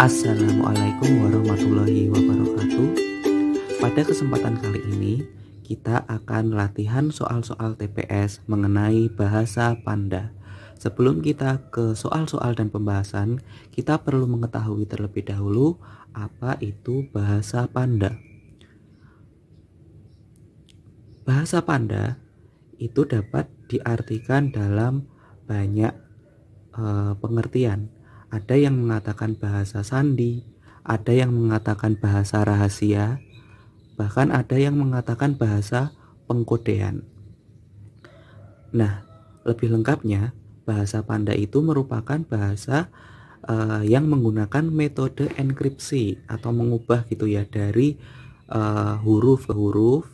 Assalamualaikum warahmatullahi wabarakatuh. Pada kesempatan kali ini kita akan latihan soal-soal TPS mengenai bahasa Panda. Sebelum kita ke soal-soal dan pembahasan, kita perlu mengetahui terlebih dahulu apa itu bahasa Panda. Bahasa Panda itu dapat diartikan dalam banyak pengertian. Ada yang mengatakan bahasa sandi, ada yang mengatakan bahasa rahasia, bahkan ada yang mengatakan bahasa pengkodean. Nah, lebih lengkapnya, bahasa Panda itu merupakan bahasa yang menggunakan metode enkripsi atau mengubah gitu ya, dari huruf ke huruf,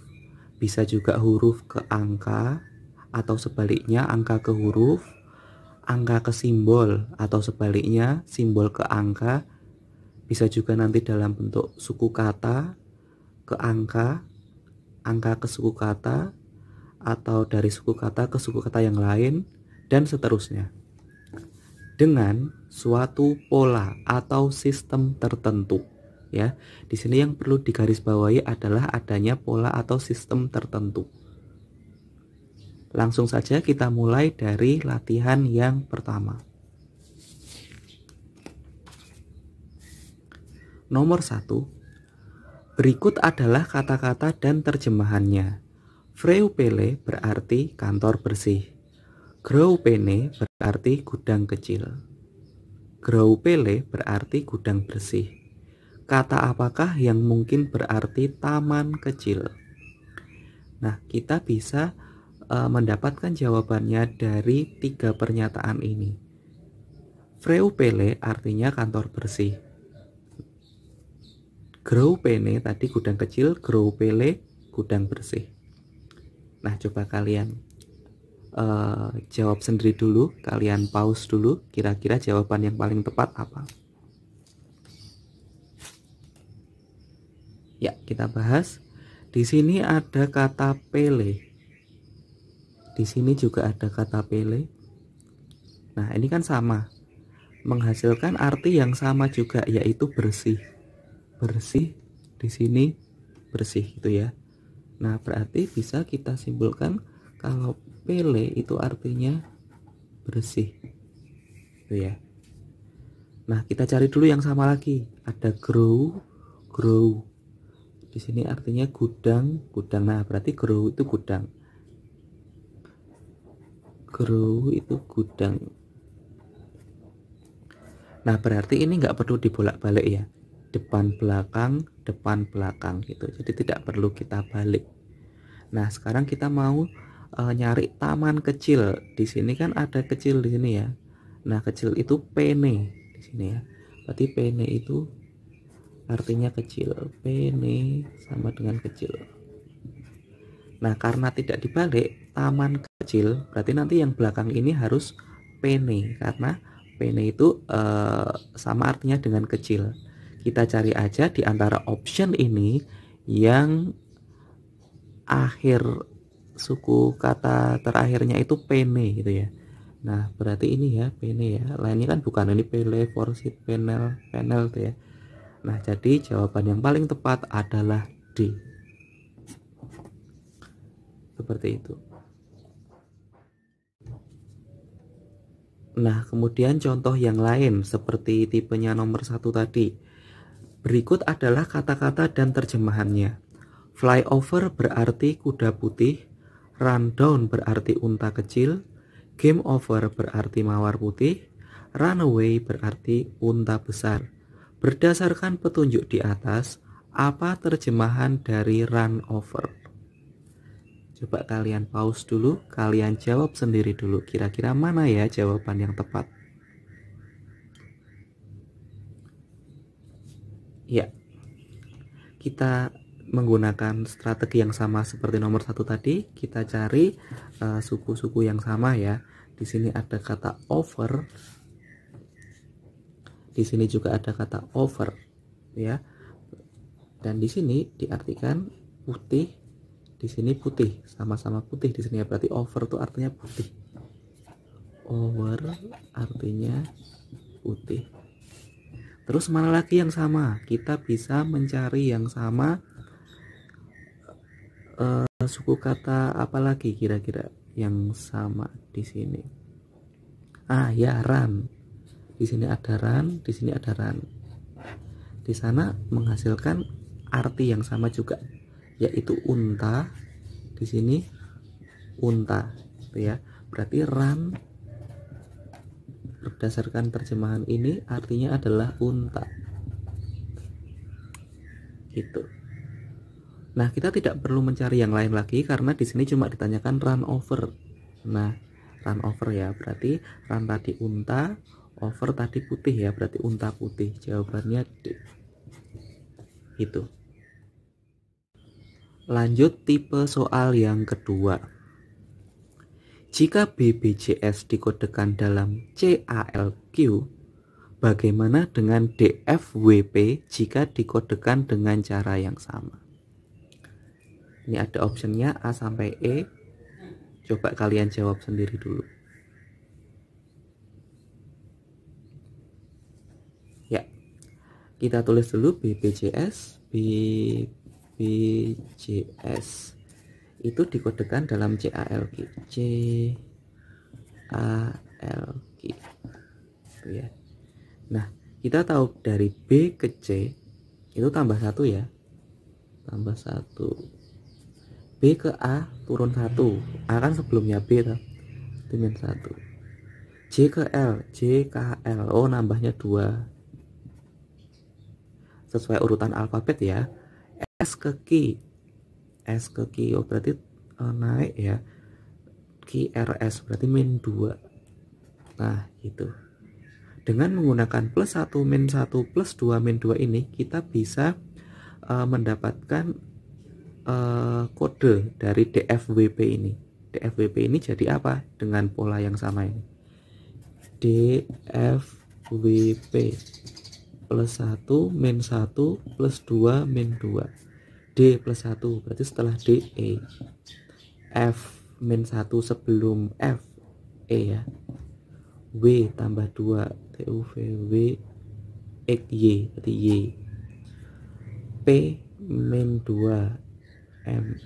bisa juga huruf ke angka, atau sebaliknya angka ke huruf, angka ke simbol, atau sebaliknya simbol ke angka. Bisa juga nanti dalam bentuk suku kata ke angka, angka ke suku kata, atau dari suku kata ke suku kata yang lain, dan seterusnya, dengan suatu pola atau sistem tertentu. Ya, di sini yang perlu digarisbawahi adalah adanya pola atau sistem tertentu. Langsung saja kita mulai dari latihan yang pertama. Nomor 1. Berikut adalah kata-kata dan terjemahannya. Vreupele berarti kantor bersih. Groupene berarti gudang kecil. Groupele berarti gudang bersih. Kata apakah yang mungkin berarti taman kecil? Nah, kita bisa mendapatkan jawabannya dari 3 pernyataan ini. Vreupele artinya kantor bersih. Groupene tadi gudang kecil, Groupele gudang bersih. Nah, coba kalian jawab sendiri dulu, kalian pause dulu, kira-kira jawaban yang paling tepat apa? Ya, kita bahas. Di sini ada kata pele. Di sini juga ada kata pele. Nah, ini kan sama, menghasilkan arti yang sama juga, yaitu bersih. Bersih, di sini bersih gitu ya. Nah, berarti bisa kita simpulkan kalau pele itu artinya bersih. Gitu ya. Nah, kita cari dulu yang sama lagi. Ada grow. Di sini artinya gudang. Nah, berarti grow itu gudang. Grow itu gudang. Nah, berarti ini nggak perlu dibolak-balik ya. Depan belakang gitu. Jadi tidak perlu kita balik. Nah, sekarang kita mau nyari taman kecil. Di sini kan ada kecil di sini ya. Nah, kecil itu pene di sini ya. Berarti pene itu artinya kecil. Pene sama dengan kecil. Nah, karena tidak dibalik, taman kecil, berarti nanti yang belakang ini harus pene, karena pene itu sama artinya dengan kecil. Kita cari aja di antara option ini yang akhir suku kata terakhirnya itu pene gitu ya. Nah, berarti ini ya pene ya. Lainnya kan bukan, ini pele, forsit, panel tuh ya. Nah, jadi jawaban yang paling tepat adalah D. Seperti itu. Nah, kemudian contoh yang lain seperti tipenya nomor 1 tadi. Berikut adalah kata-kata dan terjemahannya. Flyover berarti kuda putih, rundown berarti unta kecil, game over berarti mawar putih, runaway berarti unta besar. Berdasarkan petunjuk di atas, apa terjemahan dari run over? Coba kalian pause dulu, kalian jawab sendiri dulu, kira-kira mana ya jawaban yang tepat? Ya, kita menggunakan strategi yang sama seperti nomor 1 tadi. Kita cari suku-suku yang sama ya. Di sini ada kata over, di sini juga ada kata over ya, dan di sini diartikan putih, di sini putih, sama-sama putih di sini ya, berarti over itu artinya putih. Over artinya putih. Terus mana lagi yang sama? Kita bisa mencari yang sama. Suku kata apa lagi kira-kira yang sama di sini? Ya, run. Di sini ada run, di sini ada run. Di sana menghasilkan arti yang sama juga, yaitu unta. Di sini unta, gitu ya. Berarti run berdasarkan terjemahan ini artinya adalah unta. Gitu. Nah, kita tidak perlu mencari yang lain lagi karena di sini cuma ditanyakan run over. Nah, run over ya, berarti run tadi unta, over tadi putih ya, berarti unta putih. Jawabannya D. Itu. Lanjut tipe soal yang kedua. Jika BBJS dikodekan dalam CALQ, bagaimana dengan DFWP jika dikodekan dengan cara yang sama? Ini ada optionnya A sampai E. Coba kalian jawab sendiri dulu. Ya, kita tulis dulu BBJS. BBJS itu dikodekan dalam CALQ. CALQ. Itu ya. Nah, kita tahu dari B ke C itu tambah 1 ya. Tambah 1. B ke A turun 1. A kan sebelumnya B tuh. Itu min 1. J ke L, J ke L. Oh, nambahnya 2. Sesuai urutan alfabet ya. S ke Q. S ke Q. Oh, berarti naik ya. QRS berarti min 2. Nah, gitu. Dengan menggunakan plus 1 min 1 plus 2 min 2 ini, kita bisa mendapatkan kode dari DFWP ini. DFWP ini jadi apa dengan pola yang sama ini? DFWP plus 1 min 1 plus 2 min 2. D plus 1 berarti setelah D E. F min 1 sebelum F E ya. W tambah 2 TUVW X Y berarti Y. P min 2 M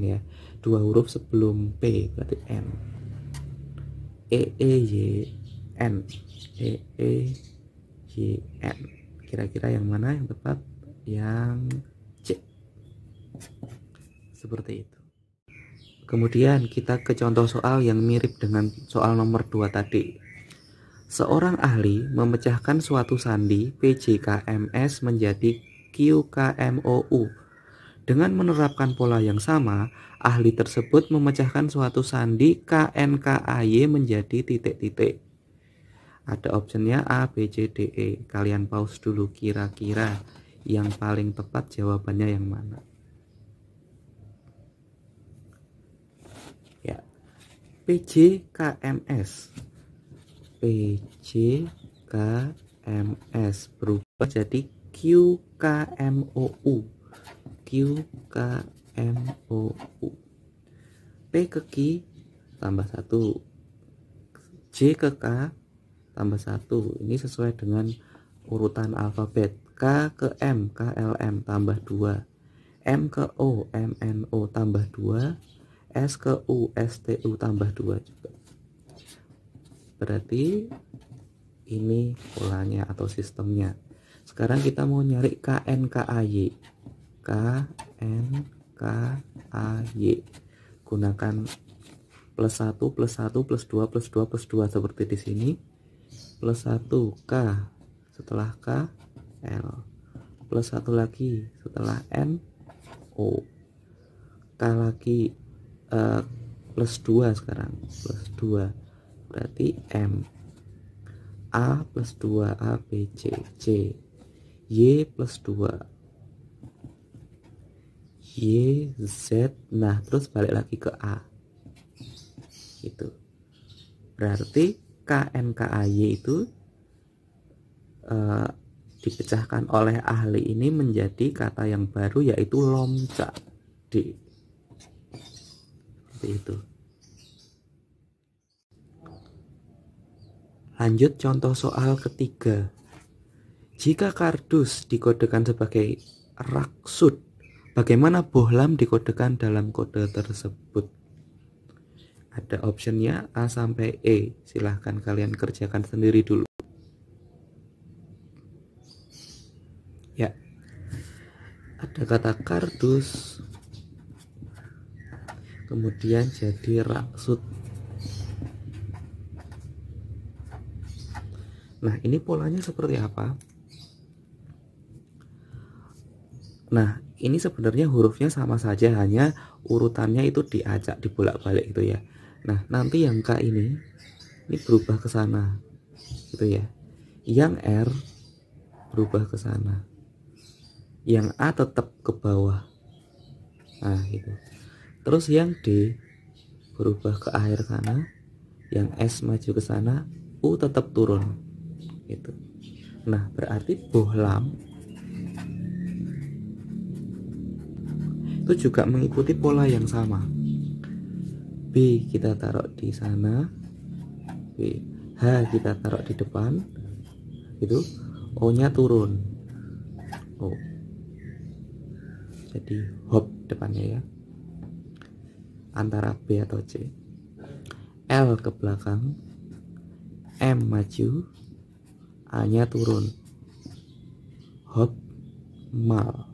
ya, 2 huruf sebelum P berarti M. Y N. Kira-kira yang mana yang tepat? Yang C. Seperti itu. Kemudian kita ke contoh soal yang mirip dengan soal nomor 2 tadi. Seorang ahli memecahkan suatu sandi PJKMS menjadi QKMOU. Dengan menerapkan pola yang sama, ahli tersebut memecahkan suatu sandi KNKAY menjadi titik-titik. Ada optionnya A, B, C, D, E. Kalian pause dulu, kira-kira yang paling tepat jawabannya yang mana? Ya, PJKMS. PJKMS berubah jadi QKMOU. QKMOU. P ke Q tambah 1. J ke K tambah 1. Ini sesuai dengan urutan alfabet. K ke M, KLM tambah 2. M ke O, MNO tambah 2. S ke U, STU tambah 2 juga. Berarti ini polanya atau sistemnya. Sekarang kita mau nyari KNKAY. KNKAY. Gunakan plus 1 plus 1 plus 2 plus 2 plus 2 seperti di sini. Plus 1 K, setelah K L. Plus 1 lagi setelah N O. K lagi plus 2 sekarang. Plus 2 berarti M. A plus 2 A B C C. Y plus 2 Y Z. Nah, terus balik lagi ke A. Gitu. Berarti KNKAY itu dipecahkan oleh ahli ini menjadi kata yang baru, yaitu lomca. D. Seperti itu. Lanjut contoh soal ketiga. Jika kardus dikodekan sebagai raksud, bagaimana bohlam dikodekan dalam kode tersebut? Ada optionnya A sampai E. Silahkan kalian kerjakan sendiri dulu. Ya, ada kata kardus, kemudian jadi raksud. Nah, ini polanya seperti apa? Nah, ini sebenarnya hurufnya sama saja, hanya urutannya itu diacak, dibolak-balik gitu ya. Nah, nanti yang K ini berubah ke sana gitu ya. Yang R berubah ke sana. Yang A tetap ke bawah. Nah, gitu. Terus yang D berubah ke akhir sana, yang S maju ke sana, U tetap turun. Gitu. Nah, berarti bohlam itu juga mengikuti pola yang sama. B kita taruh di sana, B, H kita taruh di depan, itu O nya turun, O, jadi hop depannya ya, antara B atau C. L ke belakang, M maju, A nya turun, hop mal,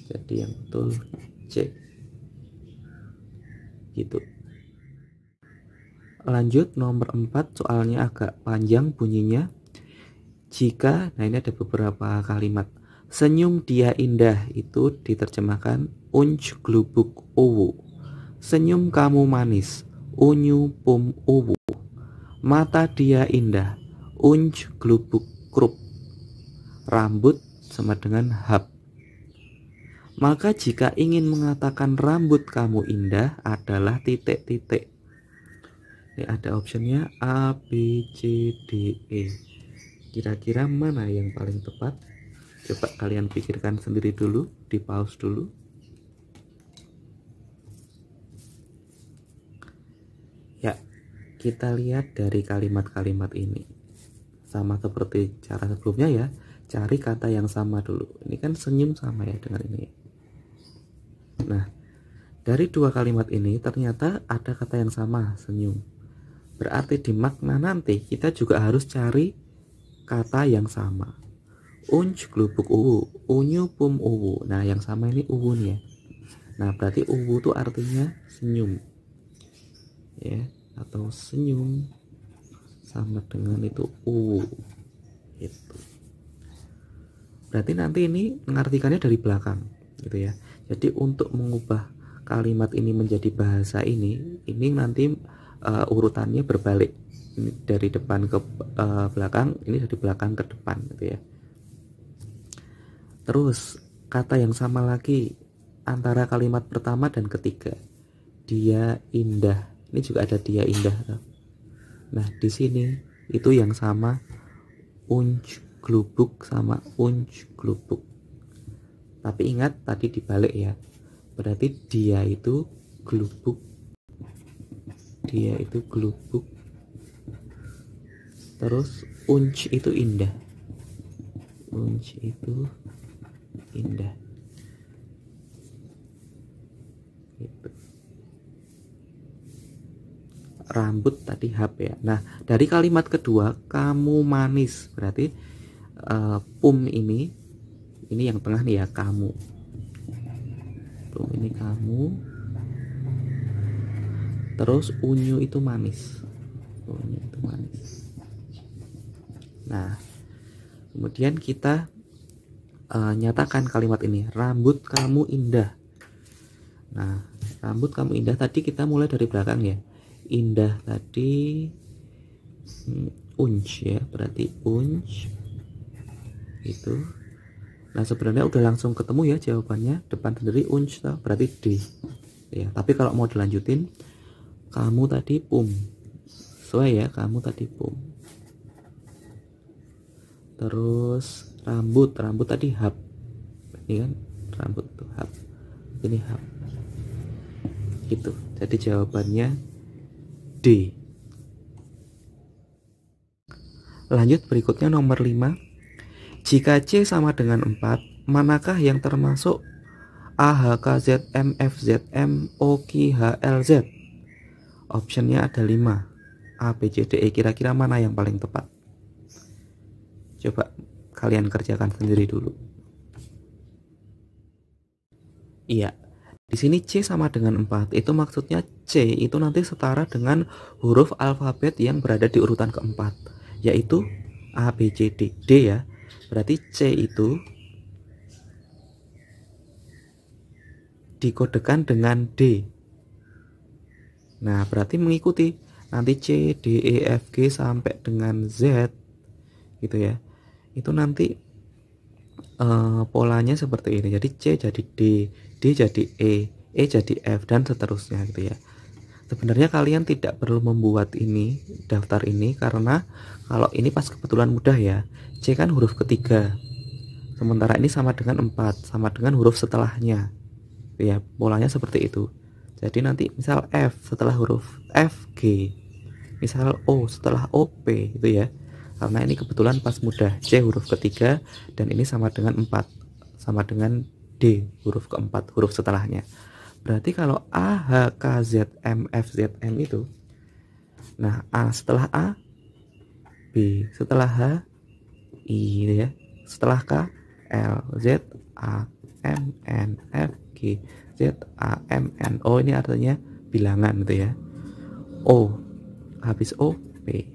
jadi yang betul C. Gitu. Lanjut nomor 4, soalnya agak panjang bunyinya. Jika, nah ini ada beberapa kalimat. Senyum dia indah itu diterjemahkan unj glubuk uwu. Senyum kamu manis, unyu pum uwu. Mata dia indah, unj glubuk krup. Rambut sama dengan hap. Maka jika ingin mengatakan rambut kamu indah adalah titik-titik. Ini ada optionnya A, B, C, D, E. Kira-kira mana yang paling tepat? Coba kalian pikirkan sendiri dulu, di pause dulu. Ya, kita lihat dari kalimat-kalimat ini. Sama seperti cara sebelumnya ya, cari kata yang sama dulu. Ini kan senyum sama ya dengan ini. Nah, dari dua kalimat ini ternyata ada kata yang sama, senyum. Berarti di makna nanti kita juga harus cari kata yang sama. Unj glubuk uwu, unyu pum uwu. Nah, yang sama ini uwu nih ya. Nah, berarti uwu itu artinya senyum. Ya, atau senyum sama dengan itu uwu. Itu. Berarti nanti ini mengartikannya dari belakang, gitu ya. Jadi untuk mengubah kalimat ini menjadi bahasa ini nanti urutannya berbalik. Ini dari depan ke belakang, ini dari belakang ke depan, gitu ya. Terus kata yang sama lagi antara kalimat pertama dan ketiga. Dia indah. Ini juga ada dia indah. Nah, di sini itu yang sama unj glubuk sama unj glubuk. Tapi ingat tadi dibalik ya. Berarti dia itu glubuk. Dia itu glubuk. Terus unj itu indah. Unj itu indah. Gitu. Rambut tadi hap ya. Nah, dari kalimat kedua kamu manis, berarti pum ini yang tengah nih ya, kamu. Pum ini kamu. Terus unyu itu manis. Unyu itu manis. Nah, kemudian kita nyatakan kalimat ini, rambut kamu indah. Nah, rambut kamu indah tadi kita mulai dari belakang ya. Indah tadi unj ya, berarti unj itu. Nah, sebenarnya udah langsung ketemu ya jawabannya, depan sendiri unj toh, berarti D ya. Tapi kalau mau dilanjutin, kamu tadi pum, sesuai ya, kamu tadi pum. Terus rambut tadi hap, ini kan rambut tuh hap, ini hap, gitu. Jadi jawabannya D. Lanjut berikutnya nomor 5. Jika C sama dengan 4, manakah yang termasuk A, H, K, Z, M, F, Z, M, O, Q, H, L, Z? Optionnya ada 5. A, B, C, D, E. Kira-kira mana yang paling tepat? Coba kalian kerjakan sendiri dulu. Iya, di sini C sama dengan 4. Itu maksudnya C itu nanti setara dengan huruf alfabet yang berada di urutan keempat, yaitu A, B, C, D. D ya. Berarti C itu dikodekan dengan D. Nah, berarti mengikuti nanti C, D, E, F, G sampai dengan Z gitu ya. Itu nanti polanya seperti ini. Jadi C jadi D, D jadi E jadi F dan seterusnya gitu ya. Sebenarnya kalian tidak perlu membuat ini daftar ini karena kalau ini pas kebetulan mudah ya. C kan huruf ketiga. Sementara ini sama dengan 4, sama dengan huruf setelahnya. Ya, polanya seperti itu. Jadi nanti misal F setelah huruf F G, misal O setelah OP gitu ya. Karena ini kebetulan pas mudah, C huruf ketiga dan ini sama dengan 4, sama dengan D huruf keempat, huruf setelahnya. Berarti kalau A, H, K, Z, M, F, Z, M itu, nah A setelah A, B setelah H, I gitu ya, setelah K, L, Z, A, M, N, F, G, Z, A, M, N, O. Ini artinya bilangan gitu ya. O habis O, P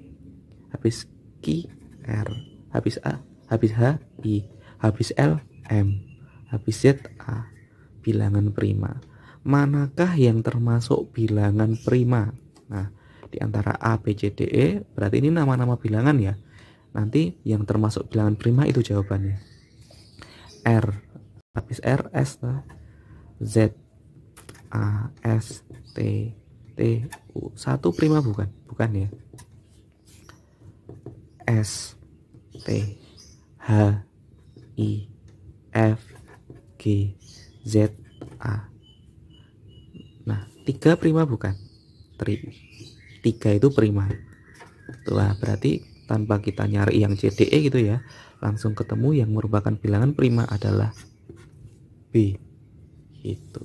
habis Q, R habis A, habis H, I habis L, M habis Z, A. Bilangan prima. Manakah yang termasuk bilangan prima? Nah, di antara A, B, C, D, E berarti ini nama-nama bilangan ya. Nanti yang termasuk bilangan prima itu jawabannya. R habis R, S, Z, A, S, T, T, U. Satu prima bukan? Bukan ya. S, T, H, I, F, G, Z, A. Nah, 3 prima bukan? 3 itu prima. Itulah berarti tanpa kita nyari yang C, D, E gitu ya, langsung ketemu yang merupakan bilangan prima adalah B. Gitu.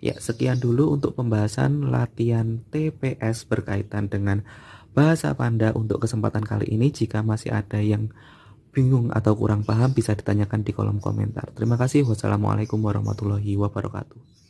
Ya, sekian dulu untuk pembahasan latihan TPS berkaitan dengan bahasa Panda untuk kesempatan kali ini. Jika masih ada yang bingung atau kurang paham bisa ditanyakan di kolom komentar. Terima kasih. Wassalamualaikum warahmatullahi wabarakatuh.